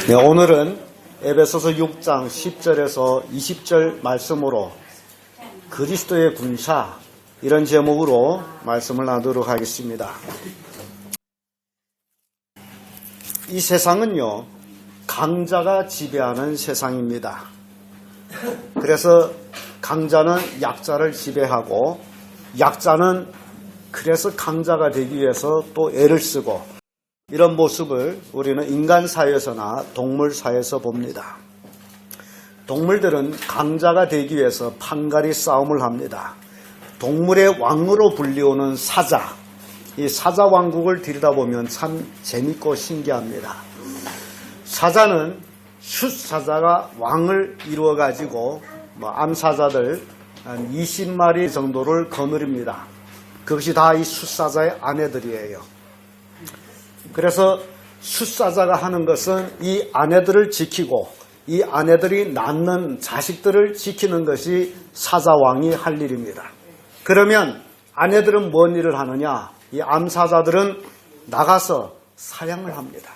네, 오늘은 에베소서 6장 10절에서 20절 말씀으로 그리스도의 군사, 이런 제목으로 말씀을 나누도록 하겠습니다. 이 세상은요, 강자가 지배하는 세상입니다. 그래서 강자는 약자를 지배하고, 약자는 그래서 강자가 되기 위해서 또 애를 쓰고, 이런 모습을 우리는 인간 사회에서나 동물 사회에서 봅니다. 동물들은 강자가 되기 위해서 판가리 싸움을 합니다. 동물의 왕으로 불리우는 사자, 이 사자 왕국을 들여다보면 참 재밌고 신기합니다. 사자는 숫사자가 왕을 이루어가지고 암사자들 한 20마리 정도를 거느립니다. 그것이 다 이 숫사자의 아내들이에요. 그래서 숫사자가 하는 것은 이 아내들을 지키고 이 아내들이 낳는 자식들을 지키는 것이 사자왕이 할 일입니다. 그러면 아내들은 뭔 일을 하느냐? 이 암사자들은 나가서 사냥을 합니다.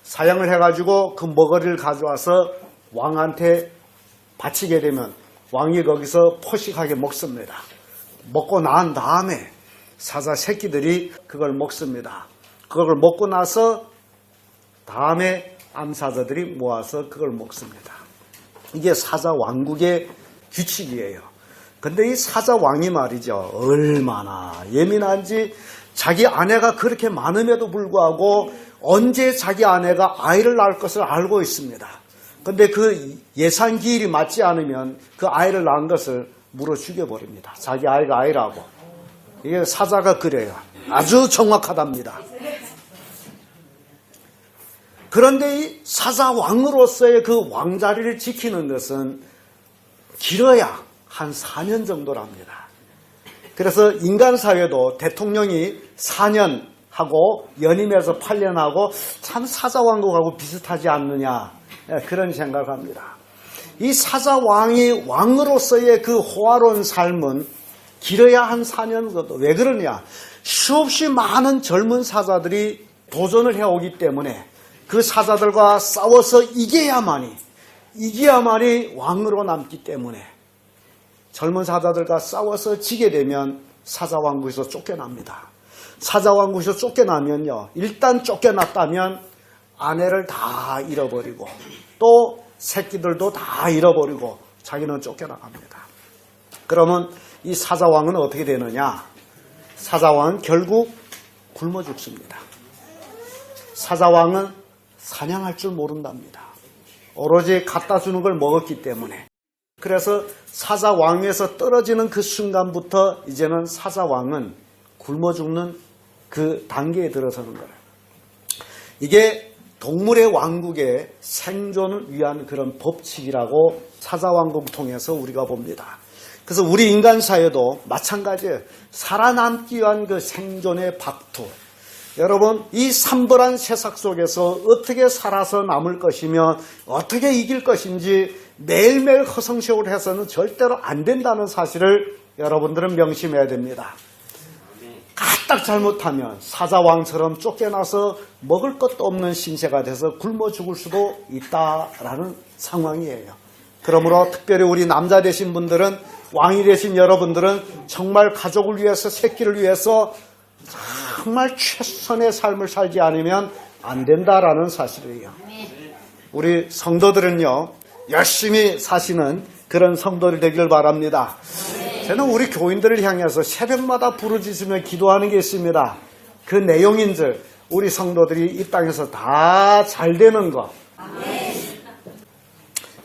사냥을 해가지고 그 먹거리를 가져와서 왕한테 바치게 되면 왕이 거기서 포식하게 먹습니다. 먹고 난 다음에 사자 새끼들이 그걸 먹습니다. 그걸 먹고 나서 다음에 암사자들이 모아서 그걸 먹습니다. 이게 사자 왕국의 규칙이에요. 근데 이 사자 왕이 말이죠, 얼마나 예민한지, 자기 아내가 그렇게 많음에도 불구하고 언제 자기 아내가 아이를 낳을 것을 알고 있습니다. 근데 그 예산 기일이 맞지 않으면 그 아이를 낳은 것을 물어 죽여버립니다. 자기 아이가 아이라고. 이게 사자가 그래요. 아주 정확하답니다. 그런데 이 사자 왕으로서의 그 왕자리를 지키는 것은 길어야 한 4년 정도랍니다. 그래서 인간 사회도 대통령이 4년 하고 연임해서 8년 하고 참 사자 왕국하고 비슷하지 않느냐, 그런 생각을 합니다. 이 사자 왕이 왕으로서의 그 호화로운 삶은 길어야 한 4년 정도. 왜 그러냐? 수없이 많은 젊은 사자들이 도전을 해오기 때문에 그 사자들과 싸워서 이겨야만이 왕으로 남기 때문에, 젊은 사자들과 싸워서 지게 되면 사자왕국에서 쫓겨납니다. 사자왕국에서 쫓겨나면요, 일단 쫓겨났다면 아내를 다 잃어버리고 또 새끼들도 다 잃어버리고 자기는 쫓겨나갑니다. 그러면 이 사자왕은 어떻게 되느냐? 사자왕은 결국 굶어 죽습니다. 사자왕은 사냥할 줄 모른답니다. 오로지 갖다 주는 걸 먹었기 때문에. 그래서 사자왕에서 떨어지는 그 순간부터 이제는 사자왕은 굶어 죽는 그 단계에 들어서는 거예요. 이게 동물의 왕국의 생존을 위한 그런 법칙이라고 사자왕국을 통해서 우리가 봅니다. 그래서 우리 인간 사회도 마찬가지예요. 살아남기 위한 그 생존의 박투. 여러분, 이 삼벌한 세상 속에서 어떻게 살아서 남을 것이며 어떻게 이길 것인지 매일매일 허송세월 해서는 절대로 안 된다는 사실을 여러분들은 명심해야 됩니다. 까딱 잘못하면 사자왕처럼 쫓겨나서 먹을 것도 없는 신세가 돼서 굶어 죽을 수도 있다라는 상황이에요. 그러므로 특별히 우리 남자 되신 분들은, 왕이 되신 여러분들은 정말 가족을 위해서, 새끼를 위해서 정말 최선의 삶을 살지 않으면 안 된다라는 사실이에요. 우리 성도들은요, 열심히 사시는 그런 성도들 되기를 바랍니다. 저는 우리 교인들을 향해서 새벽마다 부르짖으며 기도하는 게 있습니다. 그 내용인들, 우리 성도들이 이 땅에서 다 잘 되는 것.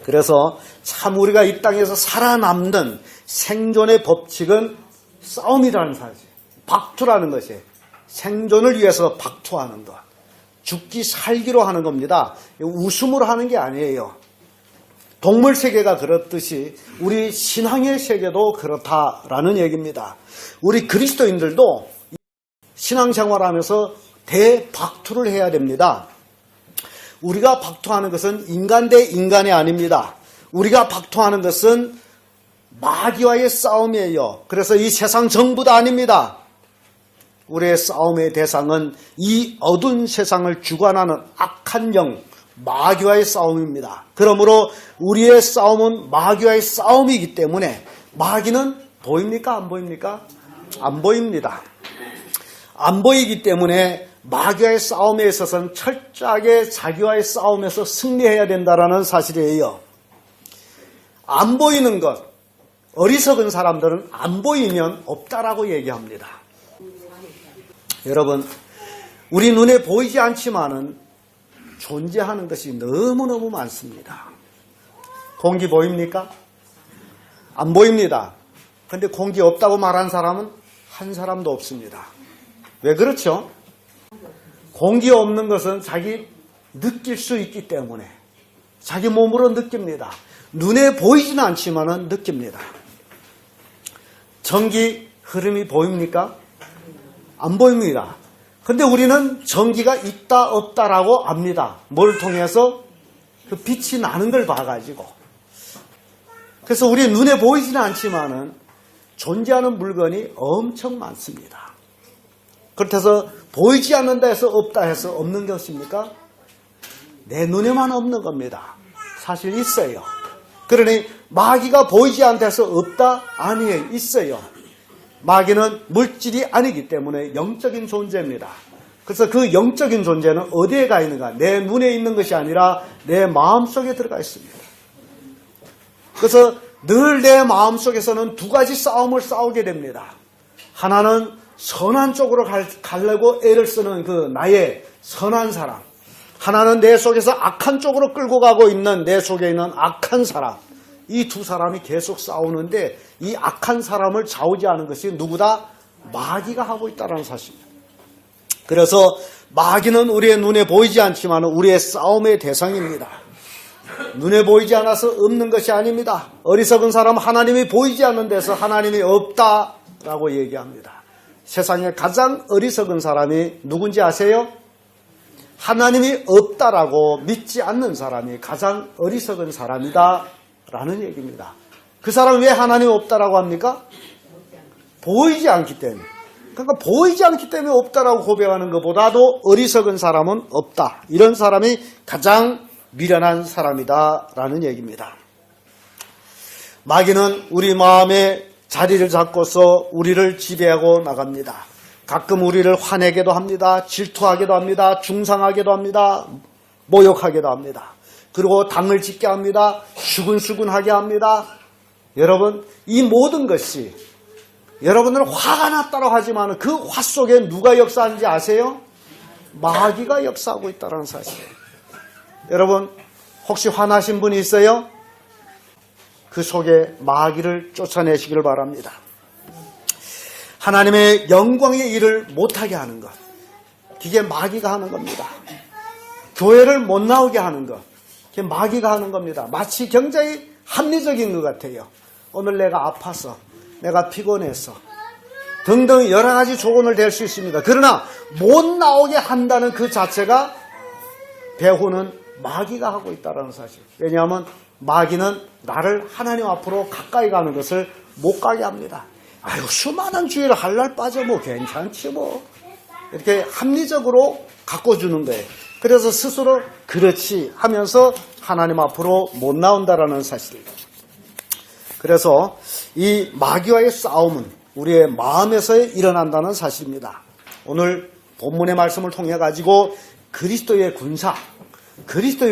그래서 참 우리가 이 땅에서 살아남는 생존의 법칙은 싸움이라는 사실, 박투라는 것이에요. 생존을 위해서 박투하는 것, 죽기 살기로 하는 겁니다. 웃음으로 하는 게 아니에요. 동물 세계가 그렇듯이 우리 신앙의 세계도 그렇다라는 얘기입니다. 우리 그리스도인들도 신앙생활하면서 대박투를 해야 됩니다. 우리가 박투하는 것은 인간 대 인간이 아닙니다. 우리가 박투하는 것은 마귀와의 싸움이에요. 그래서 이 세상 전부도 아닙니다. 우리의 싸움의 대상은 이 어두운 세상을 주관하는 악한 영, 마귀와의 싸움입니다. 그러므로 우리의 싸움은 마귀와의 싸움이기 때문에 마귀는 보입니까? 안 보입니까? 안 보입니다. 안 보이기 때문에 마귀와의 싸움에 있어서는 철저하게 자기와의 싸움에서 승리해야 된다는 사실이에요. 안 보이는 것, 어리석은 사람들은 안 보이면 없다라고 얘기합니다. 여러분, 우리 눈에 보이지 않지만은 존재하는 것이 너무너무 많습니다. 공기 보입니까? 안 보입니다. 그런데 공기 없다고 말한 사람은 한 사람도 없습니다. 왜 그렇죠? 공기 없는 것은 자기 느낄 수 있기 때문에 자기 몸으로 느낍니다. 눈에 보이지는 않지만은 느낍니다. 전기 흐름이 보입니까? 안 보입니다. 근데 우리는 전기가 있다 없다라고 압니다. 뭘 통해서? 그 빛이 나는 걸 봐가지고. 그래서 우리 눈에 보이지는 않지만은 존재하는 물건이 엄청 많습니다. 그렇다고 보이지 않는다 해서 없다 해서 없는 것입니까? 내 눈에만 없는 겁니다. 사실 있어요. 그러니 마귀가 보이지 않다 해서 없다? 아니에요. 있어요. 마귀는 물질이 아니기 때문에 영적인 존재입니다. 그래서 그 영적인 존재는 어디에 가 있는가? 내 눈에 있는 것이 아니라 내 마음속에 들어가 있습니다. 그래서 늘 내 마음속에서는 두 가지 싸움을 싸우게 됩니다. 하나는 선한 쪽으로 가려고 애를 쓰는 그 나의 선한 사람. 하나는 내 속에서 악한 쪽으로 끌고 가고 있는 내 속에 있는 악한 사람. 이 두 사람이 계속 싸우는데 이 악한 사람을 좌우지하는 것이 누구다? 마귀가 하고 있다는 사실입니다. 그래서 마귀는 우리의 눈에 보이지 않지만 우리의 싸움의 대상입니다. 눈에 보이지 않아서 없는 것이 아닙니다. 어리석은 사람은 하나님이 보이지 않는 데서 하나님이 없다라고 얘기합니다. 세상에 가장 어리석은 사람이 누군지 아세요? 하나님이 없다라고 믿지 않는 사람이 가장 어리석은 사람이다 라는 얘기입니다. 그 사람은 왜 하나님이 없다라고 합니까? 보이지 않기 때문에. 그러니까 보이지 않기 때문에 없다라고 고백하는 것보다도 어리석은 사람은 없다. 이런 사람이 가장 미련한 사람이다 라는 얘기입니다. 마귀는 우리 마음에 자리를 잡고서 우리를 지배하고 나갑니다. 가끔 우리를 화내게도 합니다. 질투하게도 합니다. 중상하게도 합니다. 모욕하게도 합니다. 그리고 당을 짓게 합니다. 수근수근하게 합니다. 여러분, 이 모든 것이 여러분들은 화가 났다고 하지만 그 화 속에 누가 역사하는지 아세요? 마귀가 역사하고 있다는 사실이에요. 여러분, 혹시 화나신 분이 있어요? 그 속에 마귀를 쫓아내시기를 바랍니다. 하나님의 영광의 일을 못하게 하는 것, 그게 마귀가 하는 겁니다. 교회를 못 나오게 하는 것, 그게 마귀가 하는 겁니다. 마치 굉장히 합리적인 것 같아요. 오늘 내가 아파서, 내가 피곤해서 등등 여러 가지 조건을 댈 수 있습니다. 그러나 못 나오게 한다는 그 자체가 배후는 마귀가 하고 있다는 사실. 왜냐하면 마귀는 나를 하나님 앞으로 가까이 가는 것을 못 가게 합니다. 아유, 수많은 주일 할날 빠져 뭐 괜찮지 뭐. 이렇게 합리적으로 갖고 주는 거예요. 그래서 스스로 그렇지 하면서 하나님 앞으로 못 나온다라는 사실입니다. 그래서 이 마귀와의 싸움은 우리의 마음에서 일어난다는 사실입니다. 오늘 본문의 말씀을 통해 가지고 그리스도의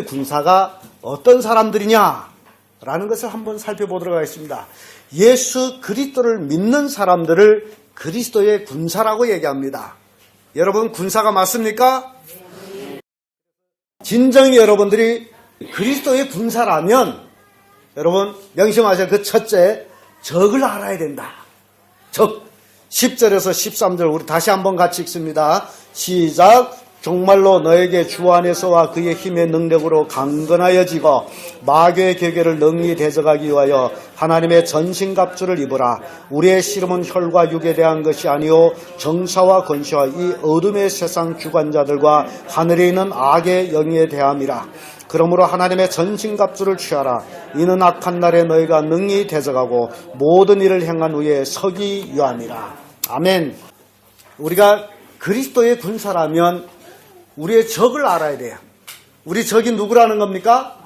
군사가 어떤 사람들이냐라는 것을 한번 살펴보도록 하겠습니다. 예수 그리스도를 믿는 사람들을 그리스도의 군사라고 얘기합니다. 여러분, 군사가 맞습니까? 진정히 여러분들이 그리스도의 군사라면 여러분 명심하세요. 그 첫째, 적을 알아야 된다. 적. 10절에서 13절 우리 다시 한번 같이 읽습니다. 시작. 정말로 너에게 주 안에서와 그의 힘의 능력으로 강건하여지고 마귀의 계계를 능히 대적하기 위하여 하나님의 전신갑주를 입으라. 우리의 씨름은 혈과 육에 대한 것이 아니요 정사와 권세와 이 어둠의 세상 주관자들과 하늘에 있는 악의 영에 대함이라. 그러므로 하나님의 전신갑주를 취하라. 이는 악한 날에 너희가 능히 대적하고 모든 일을 행한 후에 서기 위함이라. 아멘. 우리가 그리스도의 군사라면 우리의 적을 알아야 돼요. 우리 적이 누구라는 겁니까?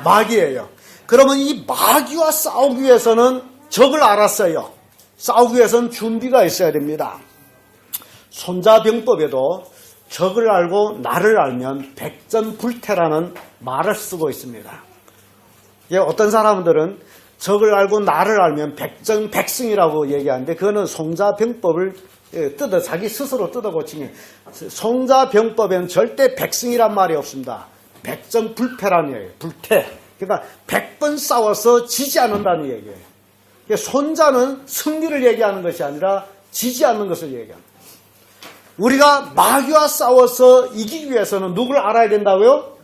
마귀예요. 그러면 이 마귀와 싸우기 위해서는 적을 알았어요. 싸우기 위해서는 준비가 있어야 됩니다. 손자병법에도 적을 알고 나를 알면 백전불태라는 말을 쓰고 있습니다. 어떤 사람들은 적을 알고 나를 알면 백전백승이라고 얘기하는데 그거는 손자병법을 자기 스스로 뜯어 고치니 손자병법에는 절대 백승이란 말이 없습니다. 백전불패라는 얘기예요. 불태. 그러니까 100번 싸워서 지지 않는다는 얘기예요. 손자는 승리를 얘기하는 것이 아니라 지지 않는 것을 얘기합니다. 우리가 마귀와 싸워서 이기기 위해서는 누구를 알아야 된다고요?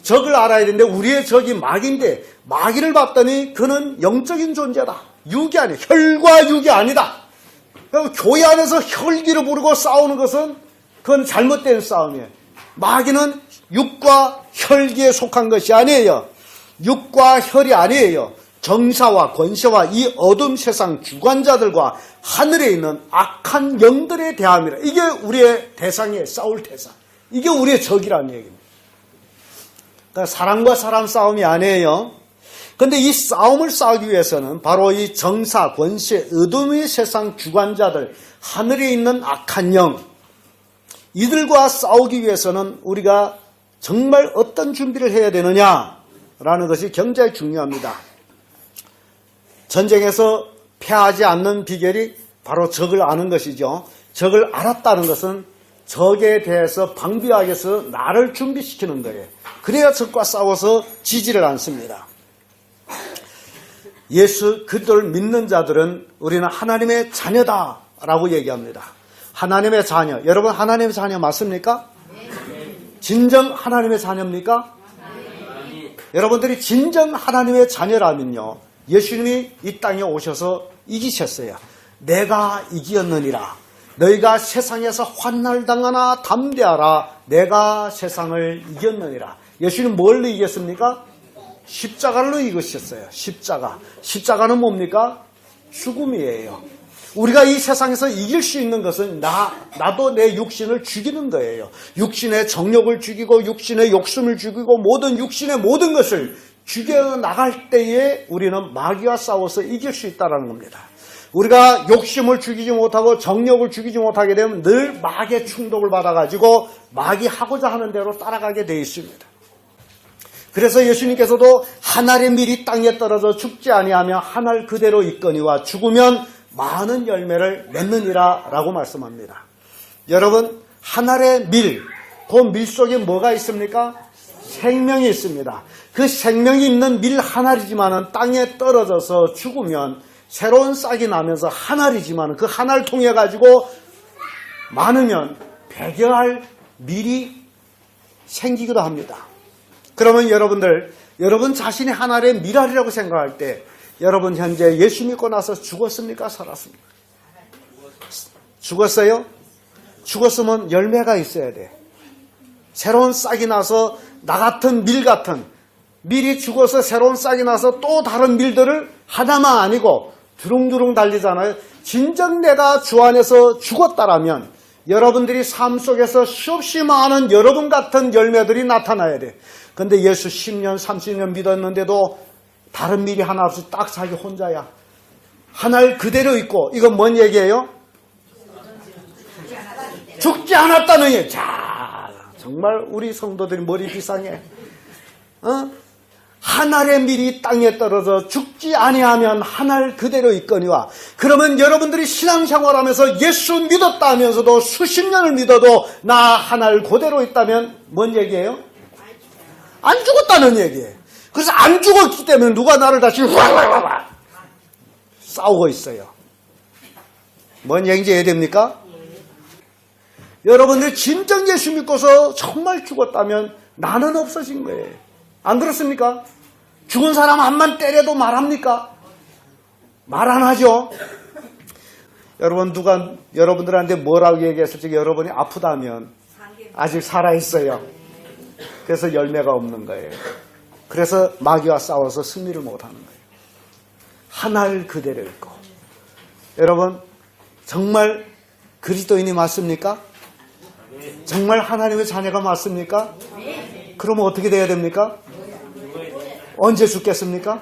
적을 알아야 되는데 우리의 적이 마귀인데 마귀를 봤더니 그는 영적인 존재다. 육이 아니야. 혈과 육이 아니다. 교회 안에서 혈기를 부르고 싸우는 것은 그건 잘못된 싸움이에요. 마귀는 육과 혈기에 속한 것이 아니에요. 육과 혈이 아니에요. 정사와 권세와 이 어둠 세상 주관자들과 하늘에 있는 악한 영들에 대함이라. 이게 우리의 대상이에요. 싸울 대상. 이게 우리의 적이라는 얘기입니다. 그러니까 사람과 사람 싸움이 아니에요. 그런데 이 싸움을 싸우기 위해서는 바로 이 정사, 권세, 어둠의 세상 주관자들, 하늘에 있는 악한 영, 이들과 싸우기 위해서는 우리가 정말 어떤 준비를 해야 되느냐라는 것이 굉장히 중요합니다. 전쟁에서 패하지 않는 비결이 바로 적을 아는 것이죠. 적을 알았다는 것은 적에 대해서 방비하기 위해서 나를 준비시키는 거예요. 그래야 적과 싸워서 지지를 않습니다. 예수 그리스도를 믿는 자들은 우리는 하나님의 자녀다라고 얘기합니다. 하나님의 자녀. 여러분 하나님의 자녀 맞습니까? 진정 하나님의 자녀입니까? 여러분들이 진정 하나님의 자녀라면요. 예수님이 이 땅에 오셔서 이기셨어요. 내가 이기었느니라. 너희가 세상에서 환난당하나 담대하라. 내가 세상을 이겼느니라. 예수님 뭘로 이겼습니까? 십자가로 이기셨어요. 십자가. 십자가는 뭡니까? 죽음이에요. 우리가 이 세상에서 이길 수 있는 것은 나도 내 육신을 죽이는 거예요. 육신의 정욕을 죽이고 육신의 욕심을 죽이고 모든 육신의 모든 것을 죽여나갈 때에 우리는 마귀와 싸워서 이길 수 있다는 겁니다. 우리가 욕심을 죽이지 못하고 정욕을 죽이지 못하게 되면 늘 마귀의 충동을 받아가지고 마귀 하고자 하는 대로 따라가게 되어 있습니다. 그래서 예수님께서도 한 알의 밀이 땅에 떨어져 죽지 아니하며 한 알 그대로 있거니와 죽으면 많은 열매를 맺느니라 라고 말씀합니다. 여러분 한 알의 밀, 그 밀 속에 뭐가 있습니까? 생명이 있습니다. 그 생명이 있는 밀 한 알이지만 땅에 떨어져서 죽으면 새로운 싹이 나면서 한 알이지만 그 한 알 통해 가지고 많으면 100여 알 밀이 생기기도 합니다. 그러면 여러분 자신이 한 알의 밀알이라고 생각할 때 여러분 현재 예수 믿고 나서 죽었습니까? 살았습니까? 죽었어요? 죽었으면 열매가 있어야 돼. 새로운 싹이 나서 나 같은 밀 같은 밀이 죽어서 새로운 싹이 나서 또 다른 밀들을 하나만 아니고 두릉두릉 달리잖아요. 진정 내가 주 안에서 죽었다라면 여러분들이 삶 속에서 수없이 많은 여러분 같은 열매들이 나타나야 돼. 근데 예수 10년, 30년 믿었는데도 다른 밀이 하나 없이 딱 자기 혼자야. 한 알 그대로 있고 이건 뭔 얘기예요? 죽지 않았다는 얘기. 자, 정말 우리 성도들이 머리 비상해. 한 알의 밀이 땅에 떨어져 죽지 아니하면 한 알 그대로 있거니와. 그러면 여러분들이 신앙생활하면서 예수 믿었다 하면서도 수십 년을 믿어도 나 한 알 그대로 있다면 뭔 얘기예요? 안 죽었다는 얘기예요. 그래서 안 죽었기 때문에 누가 나를 다시 싸우고 있어요. 뭔 얘기인지 이해됩니까? 여러분들이 진정 예수 믿고서 정말 죽었다면 나는 없어진 거예요. 안 그렇습니까? 죽은 사람 한번 때려도 말합니까? 말 안 하죠. 여러분 누가 여러분들한테 뭐라고 얘기했을 때 여러분이 아프다면 아직 살아있어요. 그래서 열매가 없는 거예요. 그래서 마귀와 싸워서 승리를 못하는 거예요. 한 알 그대로 있고. 여러분 정말 그리스도인이 맞습니까? 정말 하나님의 자녀가 맞습니까? 그러면 어떻게 돼야 됩니까? 언제 죽겠습니까?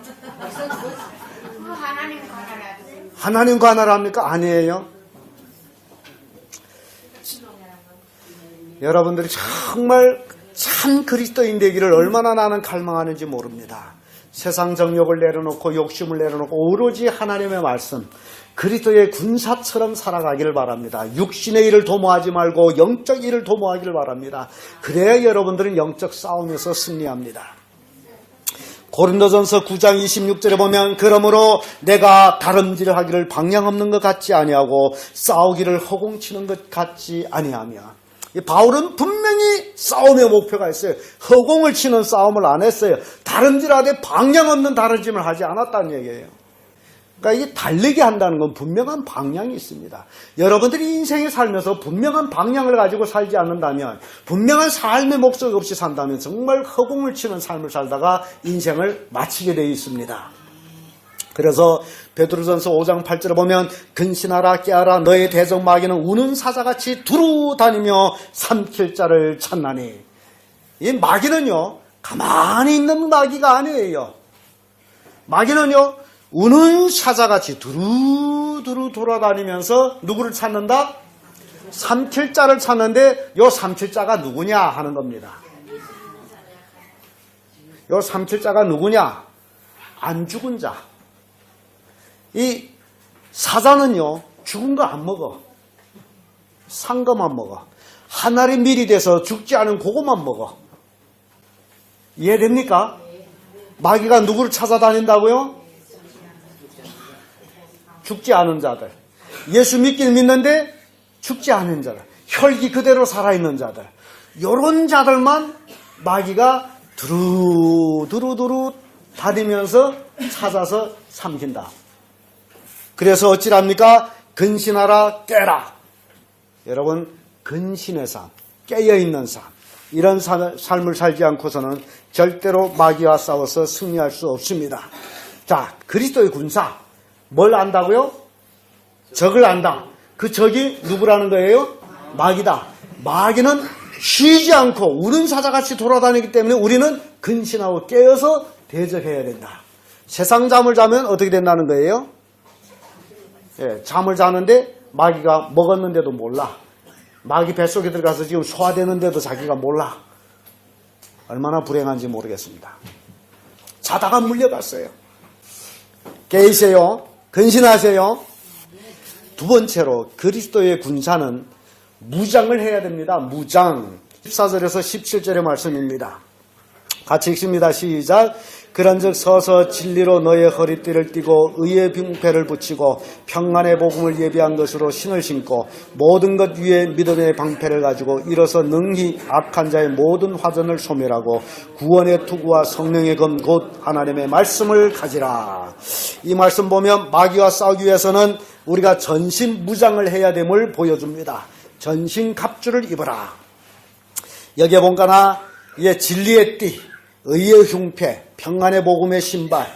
하나님과 하나를 합니까? 아니에요. 여러분들이 정말 참 그리스도인 되기를 얼마나 나는 갈망하는지 모릅니다. 세상 정욕을 내려놓고 욕심을 내려놓고 오로지 하나님의 말씀, 그리스도의 군사처럼 살아가기를 바랍니다. 육신의 일을 도모하지 말고 영적 일을 도모하기를 바랍니다. 그래야 여러분들은 영적 싸움에서 승리합니다. 고린도전서 9장 26절에 보면 그러므로 내가 다름질하기를 방향 없는 것 같지 아니하고 싸우기를 허공치는 것 같지 아니하며, 바울은 분명히 싸움의 목표가 있어요. 허공을 치는 싸움을 안 했어요. 다름질하되 방향 없는 다름질을 하지 않았다는 얘기예요. 그러니까 이게 달리게 한다는 건 분명한 방향이 있습니다. 여러분들이 인생에 살면서 분명한 방향을 가지고 살지 않는다면, 분명한 삶의 목적 없이 산다면 정말 허공을 치는 삶을 살다가 인생을 마치게 되어 있습니다. 그래서 베드로전서 5장 8절에 보면 근신하라 깨어라 너의 대적 마귀는 우는 사자같이 두루 다니며 삼킬 자를 찾나니. 이 마귀는요 가만히 있는 마귀가 아니에요. 마귀는요 우는 사자같이 두루두루 돌아다니면서 누구를 찾는다? 삼킬 자를 찾는데 요 삼킬 자가 누구냐 하는 겁니다. 요 삼킬 자가 누구냐? 안 죽은 자. 이 사자는요 죽은 거 안 먹어. 산 거만 먹어. 한 알이 밀이 돼서 죽지 않은 그것만 먹어. 이해됩니까? 마귀가 누구를 찾아다닌다고요? 죽지 않은 자들. 예수 믿긴 믿는데 죽지 않은 자들. 혈기 그대로 살아있는 자들. 요런 자들만 마귀가 두루두루 다니면서 찾아서 삼킨다. 그래서 어찌랍니까? 근신하라 깨라. 여러분 근신의 삶, 깨어있는 삶, 이런 삶을 살지 않고서는 절대로 마귀와 싸워서 승리할 수 없습니다. 자, 그리스도의 군사 뭘 안다고요? 적을 안다. 그 적이 누구라는 거예요? 마귀다. 마귀는 쉬지 않고 우는 사자같이 돌아다니기 때문에 우리는 근신하고 깨어서 대적해야 된다. 세상 잠을 자면 어떻게 된다는 거예요? 예, 잠을 자는데 마귀가 먹었는데도 몰라. 마귀 뱃속에 들어가서 지금 소화되는데도 자기가 몰라. 얼마나 불행한지 모르겠습니다. 자다가 물려갔어요. 깨이세요. 근신하세요. 두 번째로 그리스도의 군사는 무장을 해야 됩니다. 무장. 14절에서 17절의 말씀입니다. 같이 읽습니다. 시작. 그런즉 서서 진리로 너의 허리띠를 띠고 의의 병패를 붙이고 평안의 복음을 예비한 것으로 신을 신고 모든 것 위에 믿음의 방패를 가지고 일어서 능히 악한 자의 모든 화전을 소멸하고 구원의 투구와 성령의 검 곧 하나님의 말씀을 가지라. 이 말씀 보면 마귀와 싸우기 위해서는 우리가 전신 무장을 해야 됨을 보여줍니다. 전신 갑주를 입어라. 여기에 보니까 진리의 띠, 의의 흉패, 평안의 복음의 신발,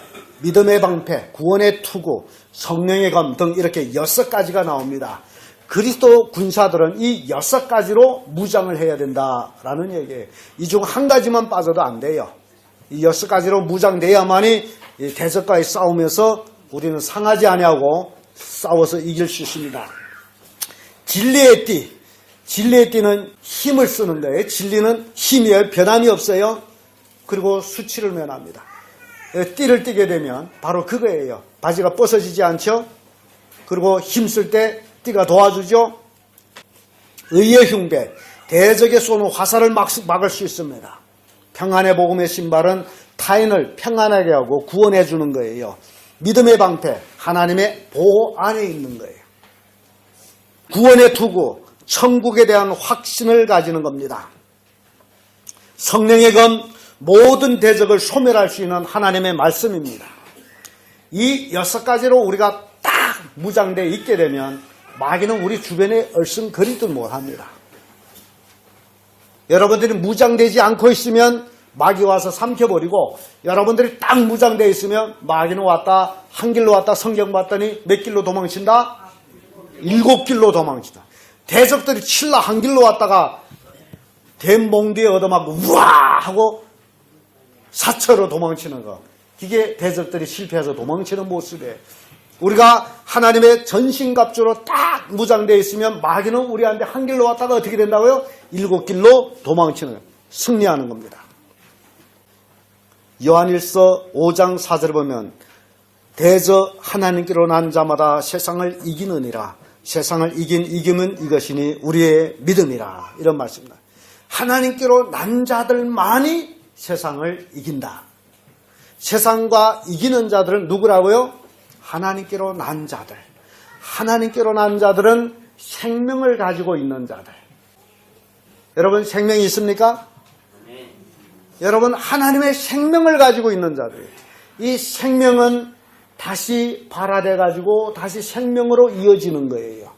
믿음의 방패, 구원의 투구, 성령의 검 등 이렇게 6가지가 나옵니다. 그리스도 군사들은 이 6가지로 무장을 해야 된다라는 얘기예요. 이 중 한 가지만 빠져도 안 돼요. 이 6가지로 무장돼야만이 대적과의 싸움에서 우리는 상하지 아니하고 싸워서 이길 수 있습니다. 진리의 띠. 진리의 띠는 힘을 쓰는 거예요. 진리는 힘이에요. 변함이 없어요. 그리고 수치를 면합니다. 띠를 띠게 되면 바로 그거예요. 바지가 벗어지지 않죠? 그리고 힘쓸 때 띠가 도와주죠? 의의 흉배, 대적에 쏘는 화살을 막을 수 있습니다. 평안의 복음의 신발은 타인을 평안하게 하고 구원해 주는 거예요. 믿음의 방패, 하나님의 보호 안에 있는 거예요. 구원의 투구, 천국에 대한 확신을 가지는 겁니다. 성령의 검, 모든 대적을 소멸할 수 있는 하나님의 말씀입니다. 이 6가지로 우리가 딱 무장되어 있게 되면 마귀는 우리 주변에 얼씬거리도 못합니다. 여러분들이 무장되지 않고 있으면 마귀 와서 삼켜버리고, 여러분들이 딱 무장되어 있으면 마귀는 왔다, 한 길로 왔다 성경 봤더니 몇 길로 도망친다? 7길로 도망친다. 대적들이 칠라 한 길로 왔다가 된 뒤에 얻어맞고 우와 하고 사처로 도망치는 거. 이게 대적들이 실패해서 도망치는 모습이에요. 우리가 하나님의 전신갑주로 딱 무장되어 있으면 마귀는 우리한테 한 길로 왔다가 어떻게 된다고요? 7길로 도망치는 거예요. 승리하는 겁니다. 요한일서 5장 4절을 보면 대저 하나님께로 난 자마다 세상을 이기느니라. 세상을 이기면 이것이니 우리의 믿음이라. 이런 말씀입니다. 하나님께로 난 자들만이 세상을 이긴다. 세상과 이기는 자들은 누구라고요? 하나님께로 난 자들. 하나님께로 난 자들은 생명을 가지고 있는 자들. 여러분 생명이 있습니까? 여러분 하나님의 생명을 가지고 있는 자들. 이 생명은 다시 발화돼 가지고 다시 생명으로 이어지는 거예요.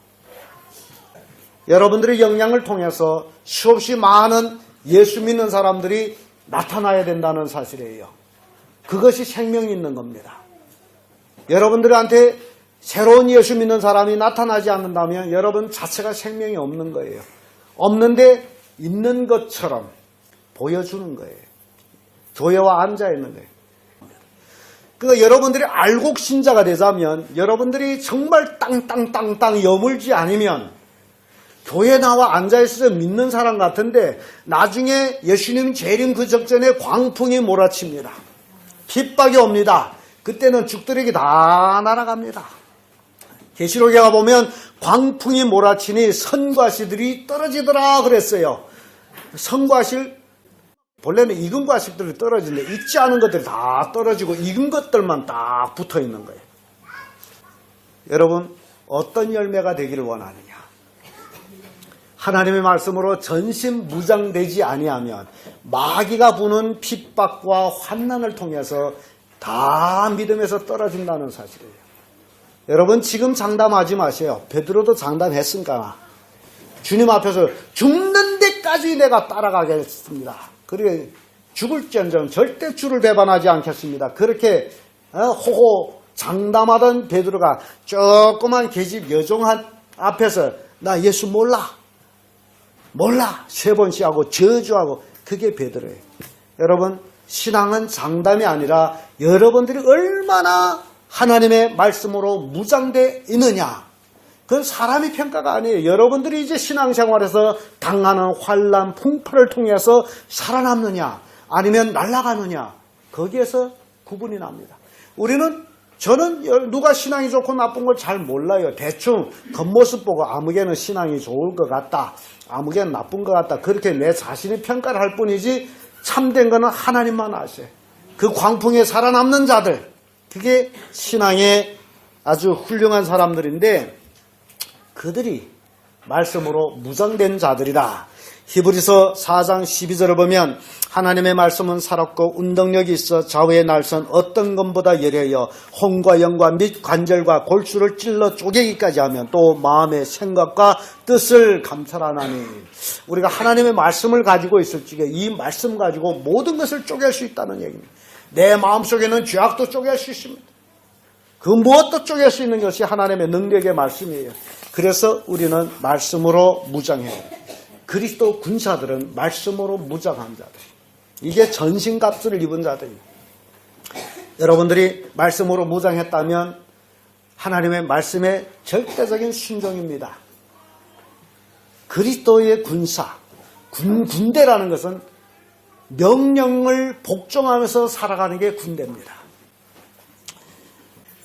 여러분들의 영향을 통해서 수없이 많은 예수 믿는 사람들이 나타나야 된다는 사실이에요. 그것이 생명이 있는 겁니다. 여러분들한테 새로운 예수 믿는 사람이 나타나지 않는다면 여러분 자체가 생명이 없는 거예요. 없는데 있는 것처럼 보여주는 거예요. 교회와 앉아 있는 거예요. 그러니까 여러분들이 알곡신자가 되자면 여러분들이 정말 땅땅땅땅 여물지 않으면 교회 나와 앉아있어서 믿는 사람 같은데 나중에 예수님 재림 그 적전에 광풍이 몰아칩니다. 핍박이 옵니다. 그때는 죽들에게 다 날아갑니다. 계시록에 가보면 광풍이 몰아치니 선과시들이 떨어지더라 그랬어요. 선과실 본래는 익은 과실들이 떨어지는데 익지 않은 것들이 다 떨어지고 익은 것들만 딱 붙어 있는 거예요. 여러분 어떤 열매가 되기를 원하느냐? 하나님의 말씀으로 전신무장되지 아니하면 마귀가 부는 핍박과 환난을 통해서 다 믿음에서 떨어진다는 사실이에요. 여러분 지금 장담하지 마세요. 베드로도 장담했으니까 주님 앞에서 죽는 데까지 내가 따라가겠습니다. 그리고 죽을지언정 절대 주를 배반하지 않겠습니다. 그렇게 호호 장담하던 베드로가 조그만 계집 여종 앞에서 나 예수 몰라 3번씩 하고 저주하고 그게 베드로예요. 여러분 신앙은 장담이 아니라 여러분들이 얼마나 하나님의 말씀으로 무장되어 있느냐. 그건 사람의 평가가 아니에요. 여러분들이 이제 신앙생활에서 당하는 환난, 풍파를 통해서 살아남느냐 아니면 날아가느냐 거기에서 구분이 납니다. 저는 누가 신앙이 좋고 나쁜 걸 잘 몰라요. 대충 겉모습 보고 아무개는 신앙이 좋을 것 같다. 아무개는 나쁜 것 같다. 그렇게 내 자신의 평가를 할 뿐이지 참된 거는 하나님만 아세요. 그 광풍에 살아남는 자들 그게 신앙의 아주 훌륭한 사람들인데 그들이 말씀으로 무장된 자들이다. 히브리서 4장 12절을 보면 하나님의 말씀은 살았고 운동력이 있어 좌우의 날선 어떤 것보다 예리하여 혼과 영과 및 관절과 골수를 찔러 쪼개기까지 하면 또 마음의 생각과 뜻을 감찰하나니. 우리가 하나님의 말씀을 가지고 있을 적에 이 말씀 가지고 모든 것을 쪼갤 수 있다는 얘기입니다. 내 마음속에는 죄악도 쪼갤 수 있습니다. 그 무엇도 쪼갤 수 있는 것이 하나님의 능력의 말씀이에요. 그래서 우리는 말씀으로 무장해요. 그리스도 군사들은 말씀으로 무장한 자들. 이게 전신갑주를 입은 자들입니다. 여러분들이 말씀으로 무장했다면 하나님의 말씀의 절대적인 순종입니다. 그리스도의 군사, 군대라는 것은 명령을 복종하면서 살아가는 게 군대입니다.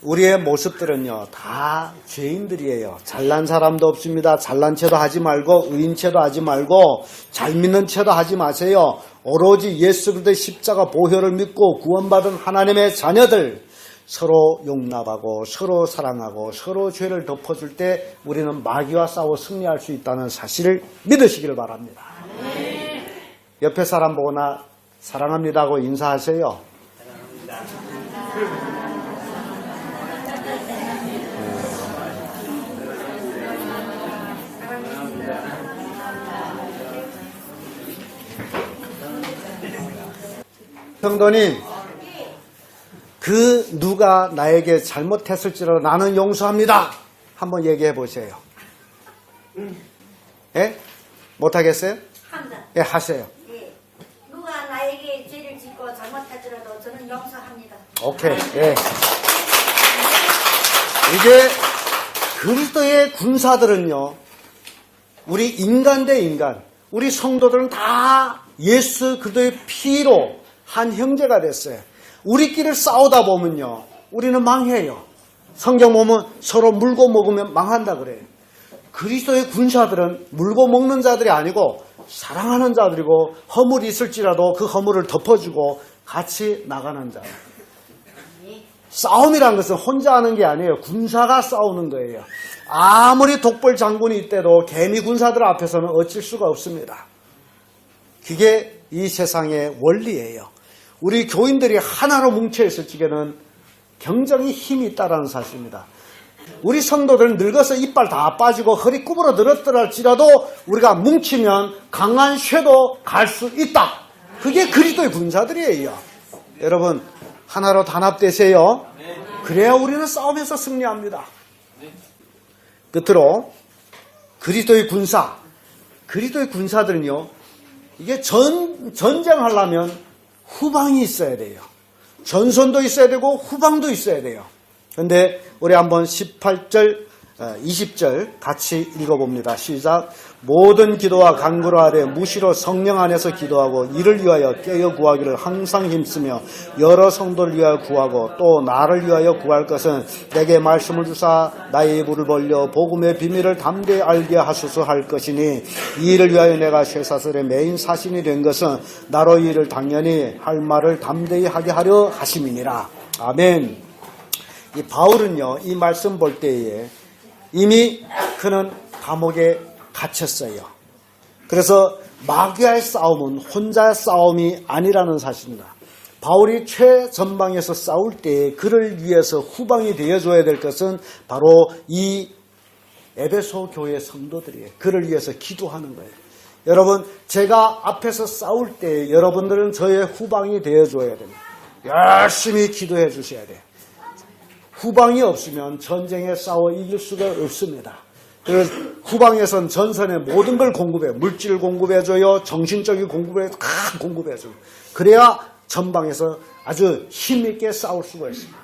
우리의 모습들은요 다 죄인들이에요. 잘난 사람도 없습니다. 잘난 체도 하지 말고 의인 체도 하지 말고 잘 믿는 체도 하지 마세요. 오로지 예수 그리스도의 십자가 보혈을 믿고 구원받은 하나님의 자녀들 서로 용납하고 서로 사랑하고 서로 죄를 덮어줄 때 우리는 마귀와 싸워 승리할 수 있다는 사실을 믿으시기를 바랍니다. 옆에 사람 보거나 사랑합니다 하고 인사하세요. 사랑합니다. 성도님, 그 누가 나에게 잘못했을지라도 나는 용서합니다. 한번 얘기해 보세요. 예? 못하겠어요? 합니다. 예, 하세요. 예. 누가 나에게 죄를 짓고 잘못하더라도 저는 용서합니다. 오케이. 예. 이게 그리스도의 군사들은요, 우리 인간 대 인간, 우리 성도들은 다 예수 그리스도의 피로 한 형제가 됐어요. 우리끼리 싸우다 보면요, 우리는 망해요. 성경 보면 서로 물고 먹으면 망한다 그래요. 그리스도의 군사들은 물고 먹는 자들이 아니고 사랑하는 자들이고, 허물이 있을지라도 그 허물을 덮어주고 같이 나가는 자. 싸움이란 것은 혼자 하는 게 아니에요. 군사가 싸우는 거예요. 아무리 독벌 장군이 있대도 개미 군사들 앞에서는 어쩔 수가 없습니다. 그게 이 세상의 원리예요. 우리 교인들이 하나로 뭉쳐있을 적에는 굉장히 힘이 있다는 사실입니다. 우리 성도들은 늙어서 이빨 다 빠지고 허리 구부러들었더라 할지라도 우리가 뭉치면 강한 쇠도 갈 수 있다. 그게 그리스도의 군사들이에요. 여러분, 하나로 단합되세요. 그래야 우리는 싸움에서 승리합니다. 끝으로 그리스도의 군사, 그리스도의 군사들은요, 이게 전쟁하려면 후방이 있어야 돼요. 전선도 있어야 되고 후방도 있어야 돼요. 그런데 우리 한번 18절, 20절 같이 읽어봅니다. 시작. 모든 기도와 간구를 하되 무시로 성령 안에서 기도하고 이를 위하여 깨어 구하기를 항상 힘쓰며 여러 성도를 위하여 구하고 또 나를 위하여 구할 것은 내게 말씀을 주사 나의 입을 벌려 복음의 비밀을 담대히 알게 하소서 할 것이니 이 일을 위하여 내가 쇠사슬의 메인 사신이 된 것은 나로 이 일을 당연히 할 말을 담대히 하게 하려 하심이니라. 아멘. 이 바울은요, 이 말씀 볼 때에 이미 그는 감옥에 갇혔어요. 그래서 마귀와의 싸움은 혼자의 싸움이 아니라는 사실입니다. 바울이 최전방에서 싸울 때 그를 위해서 후방이 되어줘야 될 것은 바로 이 에베소 교회 성도들이에요. 그를 위해서 기도하는 거예요. 여러분, 제가 앞에서 싸울 때 여러분들은 저의 후방이 되어줘야 됩니다. 열심히 기도해 주셔야 돼요. 후방이 없으면 전쟁에 싸워 이길 수가 없습니다. 그래서 후방에선 전선의 모든 걸 공급해요. 물질 공급해줘요. 정신적인 공급해줘요. 다 공급해줘요. 그래야 전방에서 아주 힘있게 싸울 수가 있습니다.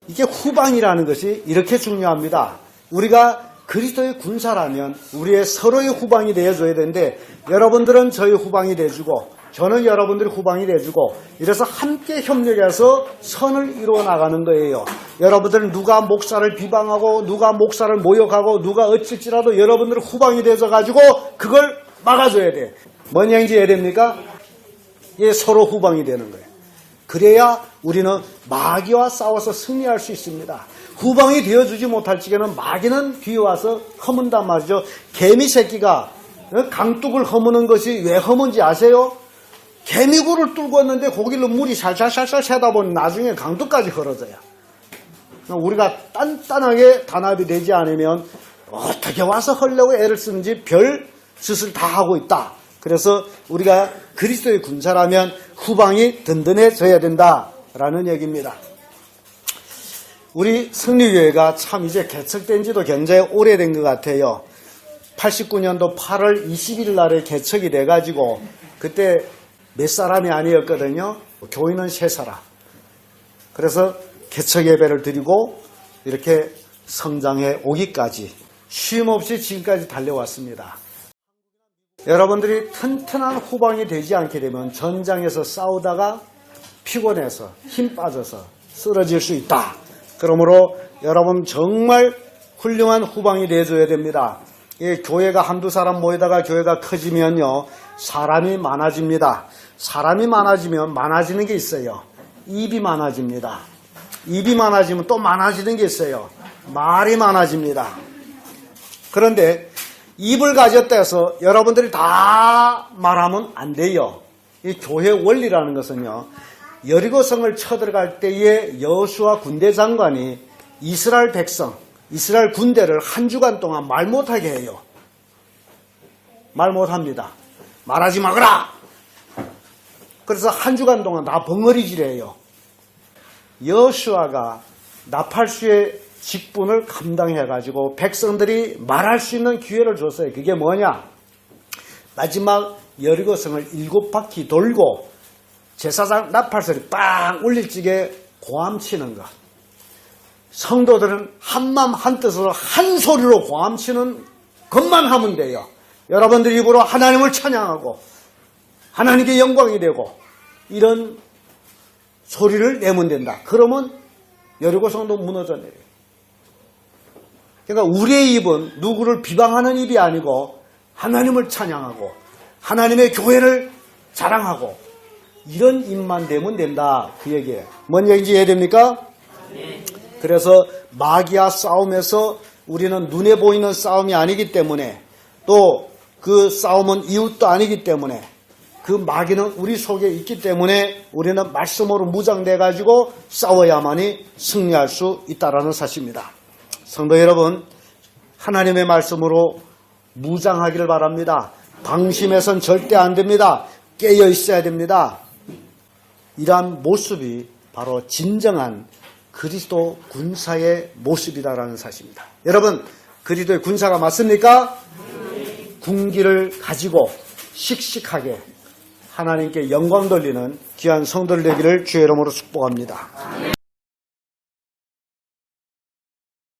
이게 후방이라는 것이 이렇게 중요합니다. 우리가 그리스도의 군사라면 우리의 서로의 후방이 되어줘야 되는데, 여러분들은 저의 후방이 되어주고 저는 여러분들이 후방이 돼주고, 이래서 함께 협력해서 선을 이루어 나가는 거예요. 여러분들은 누가 목사를 비방하고 누가 목사를 모욕하고 누가 어쩔지라도 여러분들은 후방이 되어가지고 그걸 막아줘야 돼. 뭔 얘기인지 해야 됩니까? 예, 서로 후방이 되는 거예요. 그래야 우리는 마귀와 싸워서 승리할 수 있습니다. 후방이 되어주지 못할 적에는 마귀는 뒤에 와서 허문단 말이죠. 개미 새끼가 강둑을 허무는 것이 왜 허문지 아세요? 개미굴을 뚫고 왔는데 거기로 물이 살살살살 새다 보니 나중에 강둑까지 걸어져요. 우리가 단단하게 단합이 되지 않으면 어떻게 와서 하려고 애를 쓰는지 별 짓을 다 하고 있다. 그래서 우리가 그리스도의 군사라면 후방이 든든해져야 된다라는 얘기입니다. 우리 승리교회가 참 이제 개척된 지도 굉장히 오래된 것 같아요. 89년도 8월 20일 날에 개척이 돼가지고 그때 몇 사람이 아니었거든요. 교인은 3사람. 그래서 개척 예배를 드리고 이렇게 성장해 오기까지 쉼없이 지금까지 달려왔습니다. 여러분들이 튼튼한 후방이 되지 않게 되면 전장에서 싸우다가 피곤해서 힘 빠져서 쓰러질 수 있다. 그러므로 여러분 정말 훌륭한 후방이 되어줘야 됩니다. 교회가 한두 사람 모이다가 교회가 커지면요, 사람이 많아집니다. 사람이 많아지면 많아지는 게 있어요. 입이 많아집니다. 입이 많아지면 또 많아지는 게 있어요. 말이 많아집니다. 그런데 입을 가졌다 해서 여러분들이 다 말하면 안 돼요. 이 교회 원리라는 것은요, 여리고성을 쳐들어갈 때에 여호수아 군대 장관이 이스라엘 백성, 이스라엘 군대를 한 주간 동안 말 못하게 해요. 말 못합니다. 말하지 마거라. 그래서 한 주간 동안 다 벙어리질해요. 여호수아가 나팔수의 직분을 감당해가지고 백성들이 말할 수 있는 기회를 줬어요. 그게 뭐냐? 마지막 여리고성을 7바퀴 돌고 제사장 나팔소리 빵 울릴 적에 고함치는 것. 성도들은 한마음 한뜻으로 한 소리로 고함치는 것만 하면 돼요. 여러분들 입으로 하나님을 찬양하고 하나님께 영광이 되고 이런 소리를 내면 된다. 그러면 여리고성도 무너져 내려요. 그러니까 우리의 입은 누구를 비방하는 입이 아니고 하나님을 찬양하고 하나님의 교회를 자랑하고 이런 입만 되면 된다. 그 얘기예요. 뭔 얘기인지 이해됩니까? 그래서 마귀와 싸움에서 우리는 눈에 보이는 싸움이 아니기 때문에 또 그 싸움은 이웃도 아니기 때문에 그 마귀는 우리 속에 있기 때문에 우리는 말씀으로 무장돼 가지고 싸워야만이 승리할 수 있다라는 사실입니다. 성도 여러분, 하나님의 말씀으로 무장하기를 바랍니다. 방심해서는 절대 안 됩니다. 깨어 있어야 됩니다. 이러한 모습이 바로 진정한 그리스도 군사의 모습이다라는 사실입니다. 여러분, 그리스도의 군사가 맞습니까? 군기를 가지고 씩씩하게 하나님께 영광 돌리는 귀한 성도들 되기를 주의 이름으로 축복합니다.